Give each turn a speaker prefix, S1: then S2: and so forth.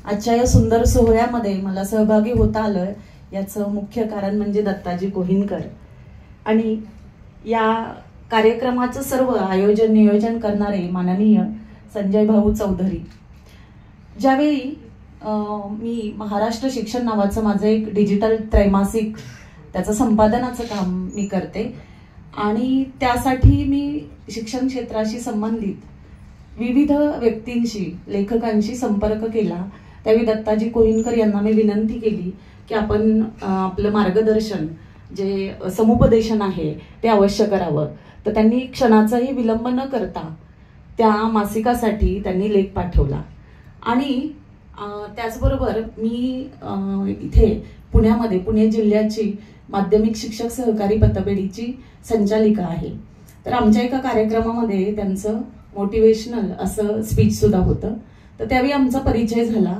S1: आजच्या या सुंदर सोहळ्यामध्ये मला सहभागी होता आलं याचं मुख्य कारण म्हणजे दत्ताजी कोहिनकर. आणि या कार्यक्रमाचं सर्व आयोजन नियोजन करणारे माननीय संजय भाऊ चौधरी. ज्यावेळी मी महाराष्ट्र शिक्षण नावाचं माझं एक डिजिटल त्रैमासिक त्याचं संपादनाचं काम मी करते आणि त्यासाठी मी शिक्षण क्षेत्राशी संबंधित विविध व्यक्तींशी लेखकांशी संपर्क केला. त्यावेळी दत्ताजी कोहिनकर यांना मी विनंती केली की आपण आपलं मार्गदर्शन जे समुपदेशन आहे ते अवश्य करावं. तर त्यांनी क्षणाचाही विलंब न करता त्या मासिकासाठी त्यांनी लेख पाठवला. आणि त्याचबरोबर मी इथे पुण्यामध्ये पुणे जिल्ह्याची माध्यमिक शिक्षक सहकारी पतपेढीची संचालिका आहे. तर आमच्या एका कार्यक्रमामध्ये त्यांचं मोटिवेशनल असं स्पीच सुद्धा होतं. तर त्यावेळी आमचा परिचय झाला.